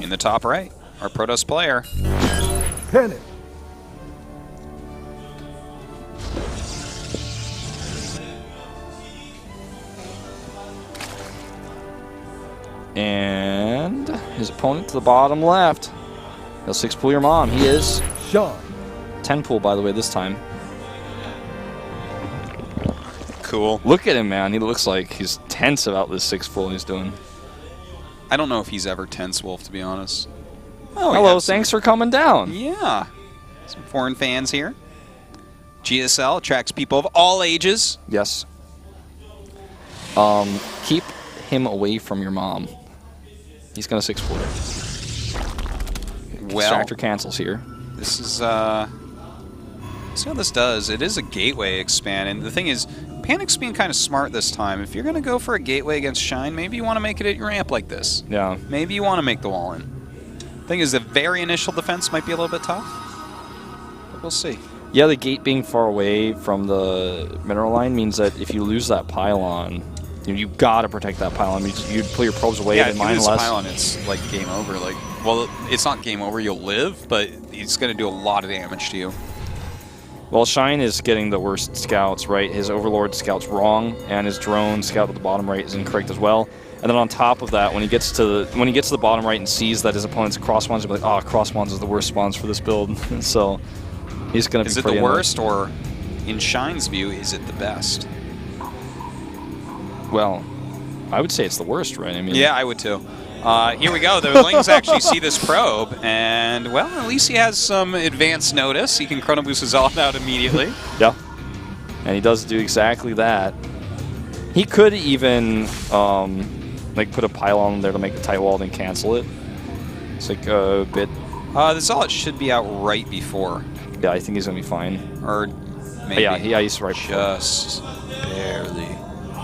in the top right, our Protoss player. Panic. And his opponent to the bottom left. He'll 6-pool your mom. He is. Sean. 10-pool, by the way, this time. Cool. Look at him, man. He looks like he's tense about this 6-pool he's doing. I don't know if he's ever tense, Wolf, to be honest. Oh, hello, thanks for coming down. Yeah. Some foreign fans here. GSL attracts people of all ages. Yes. Keep him away from your mom. He's going to 6-pool. Well, Extractor cancels here. This is, see how this does. It is a gateway expand, and the thing is, Panic's being kind of smart this time. If you're going to go for a gateway against Shine, maybe you want to make it at your ramp like this. Yeah. Maybe you want to make the wall in. Thing is, the very initial defense might be a little bit tough, but we'll see. Yeah, the gate being far away from the mineral line means that if you lose that pylon, you've got to protect that pylon. You'd pull your probes away. Yeah, and if you mine lose less. the pylon, it's like game over. Like, well, it's not game over. You'll live, but it's going to do a lot of damage to you. Well, Shine is getting the worst scouts, right? His Overlord scout's wrong, and his drone scout at the bottom right is incorrect as well. And then on top of that, when he gets to the bottom right and sees that his opponent's cross spawns, he'll be like, "Oh, cross spawns is the worst spawns for this build." So he's going to be. Is it the worst, or in Shine's view, is it the best? Well, I would say it's the worst, right? I mean, yeah, I would too. Here we go. The Lings actually see this probe, and, well, at least he has some advance notice. He can Chrono Boost his all out immediately. Yeah. And he does do exactly that. He could even like put a pylon there to make the tight wall and cancel it. It's like a bit. The Zealot should be out right before. Yeah, I think he's going to be fine. Or maybe. Yeah, he's right before. Just barely.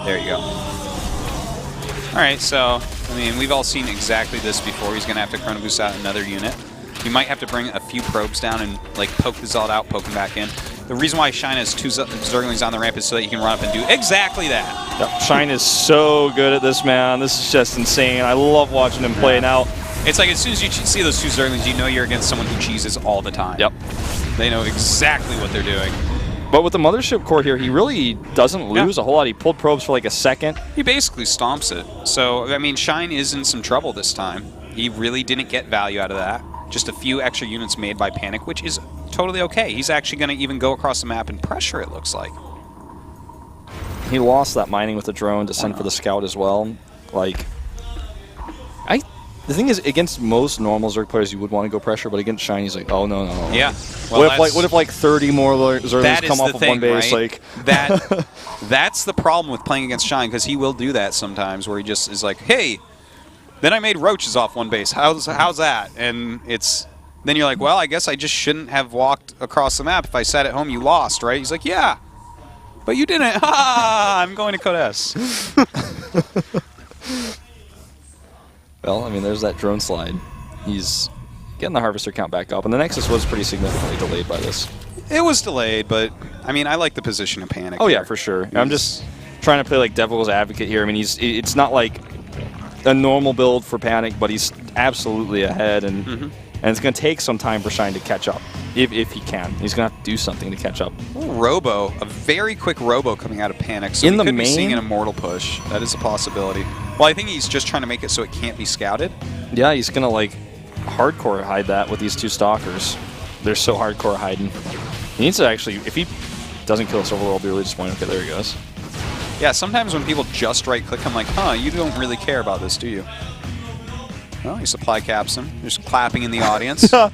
There you go. All right, so, I mean, we've all seen exactly this before. He's going to have to Chrono Boost out another unit. You might have to bring a few probes down and, like, poke the Zealot out, poke him back in. The reason why Shine has 2 Zerglings on the ramp is so that you can run up and do exactly that. Yep. Shine is so good at this, man. This is just insane. I love watching him play now. It's like as soon as you see those 2 Zerglings, you know you're against someone who cheeses all the time. Yep. They know exactly what they're doing. But with the Mothership Core here, he really doesn't lose a whole lot. He pulled probes for like a second. He basically stomps it. So, I mean, Shine is in some trouble this time. He really didn't get value out of that. Just a few extra units made by Panic, which is totally okay. He's actually going to even go across the map and pressure, it looks like. He lost that mining with the drone to send for the scout as well. Like, the thing is, against most normal Zerg players, you would want to go pressure, but against Shine, he's like, oh, no. Yeah. Well, what if like 30 more Zerglings come off of one base? Right? Like that's the problem with playing against Shine, because he will do that sometimes, where he just is like, hey, then I made roaches off one base. How's that? And then you're like, well, I guess I just shouldn't have walked across the map. If I sat at home, you lost, right? He's like, yeah, but you didn't. Ha! I'm going to Code S. Well, I mean, there's that drone slide. He's getting the Harvester count back up, and the Nexus was pretty significantly delayed by this. It was delayed, but, I mean, I like the position of Panic. Oh, yeah, for sure. I'm just trying to play like Devil's Advocate here. I mean, it's not like a normal build for Panic, but he's absolutely ahead, and it's going to take some time for Shine to catch up, if he can. He's going to have to do something to catch up. Robo, a very quick Robo coming out of Panic, so in we the could main, be seeing an Immortal push. That is a possibility. Well, I think he's just trying to make it so it can't be scouted. Yeah, he's going to, like, hardcore hide that with these 2 Stalkers. They're so hardcore hiding. He needs to actually, if he doesn't kill this Overlord, really just point, okay, there he goes. Yeah, sometimes when people just right-click, I'm like, huh, you don't really care about this, do you? Well, he supply caps him. Just clapping in the audience. I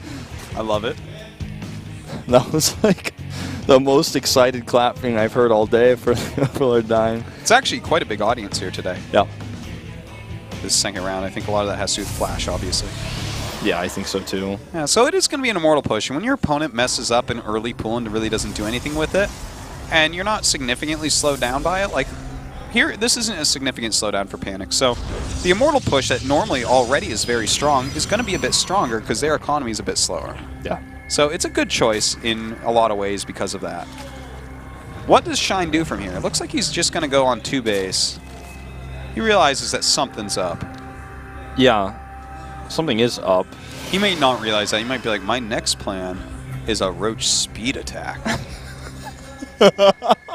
love it. That was like the most excited clapping I've heard all day for Overlord dying. It's actually quite a big audience here today. Yeah. This second round, I think a lot of that has to do with Flash, obviously. Yeah, I think so too. Yeah, so it is going to be an Immortal push. And when your opponent messes up an early pull and really doesn't do anything with it, and you're not significantly slowed down by it, like here, this isn't a significant slowdown for Panic. So the Immortal push that normally already is very strong is going to be a bit stronger because their economy is a bit slower. Yeah. So it's a good choice in a lot of ways because of that. What does Shine do from here? It looks like he's just going to go on 2 base. He realizes that something's up. Yeah. something is up. He may not realize that. He might be like, my next plan is a Roach speed attack.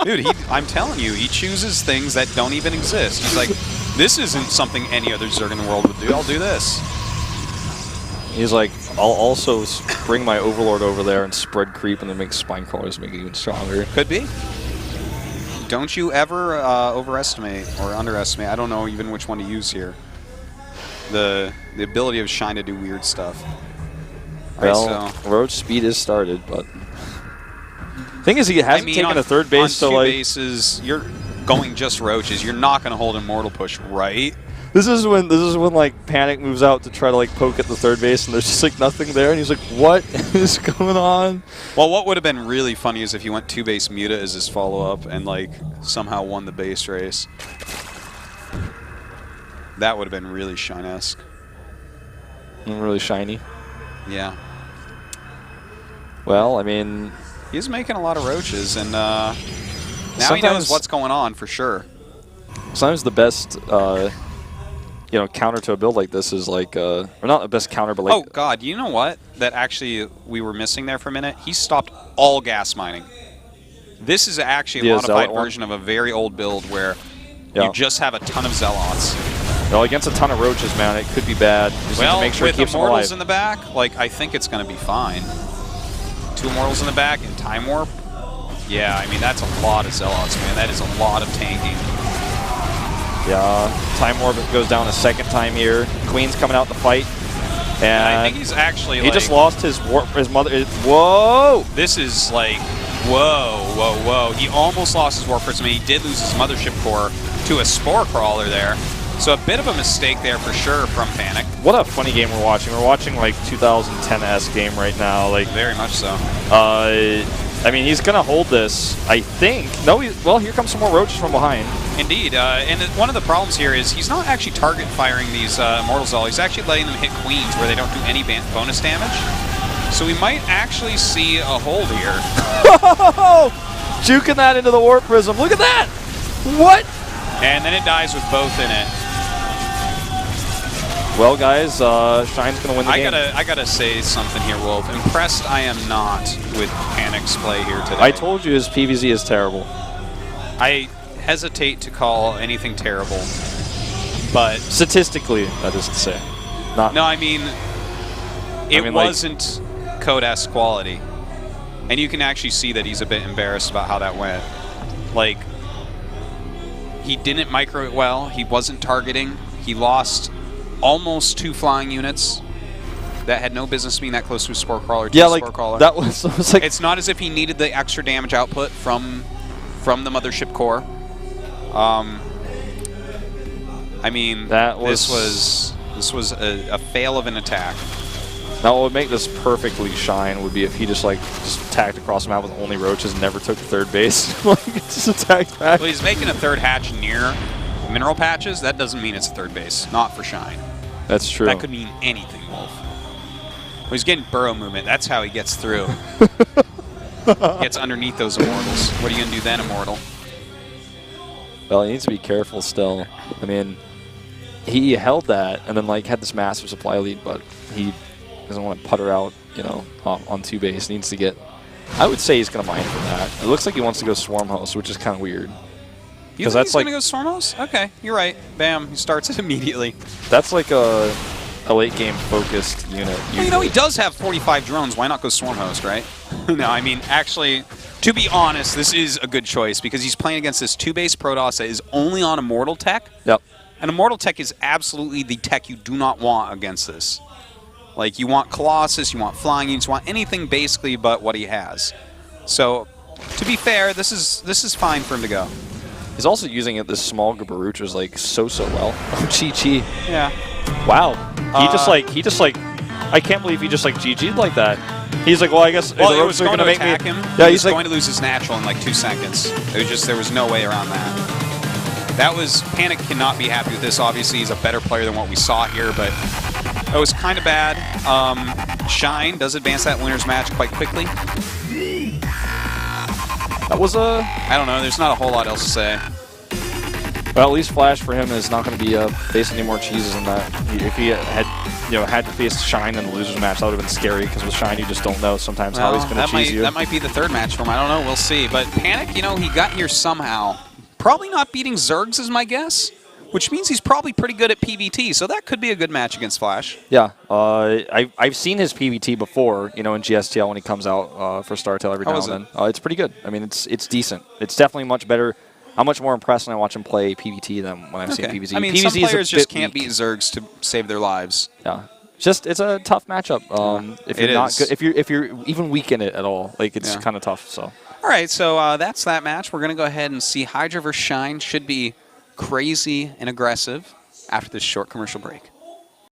Dude, I'm telling you, he chooses things that don't even exist. He's like, this isn't something any other Zerg in the world would do. I'll do this. He's like, I'll also bring my Overlord over there and spread creep and then make spine crawlers make it even stronger. Could be. Don't you ever overestimate or underestimate, I don't know even which one to use here, the ability of Shine to do weird stuff. Well, right, so. Roach speed is started, but thing is he hasn't taken a third base, so two like bases, you're going just Roaches. You're not going to hold Immortal Push, right? This is when like Panic moves out to try to like poke at the third base, and there's just like nothing there, and he's like, "What is going on?" Well, what would have been really funny is if he went 2-base Muta as his follow-up and like somehow won the base race. That would have been really Shine-esque. Really shiny. Yeah. Well, I mean, he's making a lot of Roaches, and now he knows what's going on for sure. Sometimes the best, counter to a build like this is like, or not the best counter, but like. Oh God, you know what? That actually we were missing there for a minute. He stopped all gas mining. This is actually a modified version of a very old build where you just have a ton of Zealots. Well, against a ton of Roaches, man, it could be bad. Just need to make sure with he keeps Immortals them alive. in the back, like I think it's going to be fine. 2 Immortals in the back and Time Warp. Yeah, I mean that's a lot of Zealots, man. That is a lot of tanking. Yeah, Time Warp goes down a second time here. Queen's coming out to fight, and I think he's actually he just lost his mother. Whoa! This is like whoa. He almost lost his Warp Prism. He did lose his Mothership Core to a Spore Crawler there. So a bit of a mistake there for sure from Panic. What a funny game we're watching. We're watching like 2010-esque game right now. Like very much so. I mean, he's gonna hold this, I think. No, well, here comes some more Roaches from behind. Indeed, and one of the problems here is he's not actually target firing these Immortals all. He's actually letting them hit Queens where they don't do any bonus damage. So we might actually see a hold here. Juking that into the Warp Prism. Look at that! What? And then it dies with both in it. Well, guys, Shine's going to win the game. I gotta say something here, Wolf. Impressed I am not with Panic's play here today. I told you his PVZ is terrible. I hesitate to call anything terrible, but statistically, that is to say. Not. No, I mean, it wasn't Code-esque quality. And you can actually see that he's a bit embarrassed about how that went. Like, he didn't micro it well. He wasn't targeting. He lost almost 2 flying units that had no business being that close to a Spore Crawler. Yeah, like, that was like... It's not as if he needed the extra damage output from the Mothership Core. I mean, this was a fail of an attack. Now, what would make this perfectly Shine would be if he just attacked across the map with only Roaches and never took third base. Like, just attacked back. Well, he's making a third hatch near mineral patches. That doesn't mean it's a third base. Not for Shine. That's true. That could mean anything, Wolf. Well, he's getting burrow movement. That's how he gets through. Gets underneath those Immortals. What are you going to do then, Immortal? Well, he needs to be careful still. I mean, he held that and then had this massive supply lead, but he doesn't want to putter out, on 2 base. He needs to get... I would say he's going to mine for that. It looks like he wants to go Swarm Host, which is kind of weird. You think he's going to go Storm Host? Okay, you're right. Bam, he starts it immediately. That's like a late game focused unit. Well, he does have 45 drones. Why not go Swarm Host, right? No, I mean, actually, to be honest, this is a good choice because he's playing against this 2-base Protoss that is only on Immortal Tech. Yep. And Immortal Tech is absolutely the tech you do not want against this. Like, you want Colossus, you want Flying Units, you want anything basically but what he has. So, to be fair, this is fine for him to go. He's also using this small group of Roaches so well. Oh, Chi-Chi. Yeah. Wow. He just I can't believe he just GG'd like that. He's like, well, I guess the Roaches are going to attack him. Yeah, he's going to lose his natural in 2 seconds. There was no way around that. Panic cannot be happy with this. Obviously, he's a better player than what we saw here, but it was kind of bad. Shine does advance that winner's match quite quickly. That was I don't know. There's not a whole lot else to say. Well, at least Flash for him is not going to be facing any more cheeses than that. If he had to face Shine in the losers match, that would have been scary because with Shine you just don't know sometimes how he's going to cheese you. That might be the third match for him. I don't know. We'll see. But Panic, he got here somehow. Probably not beating Zergs is my guess, which means he's probably pretty good at PvT. So that could be a good match against Flash. Yeah, I've seen his PvT before, in GSTL when he comes out for StarTale every now and then. It's pretty good. I mean, it's decent. It's definitely much better. I'm much more impressed when I watch him play PvT than when I've seen PvZ. I mean, PvZ some players just can't weak. beat Zergs to save their lives. Yeah, it's a tough matchup. If you're not good, if you're even weak in it at all, like it's kind of tough. So. All right, so that's that match. We're gonna go ahead and see Hydra vs Shine. Should be crazy and aggressive after this short commercial break.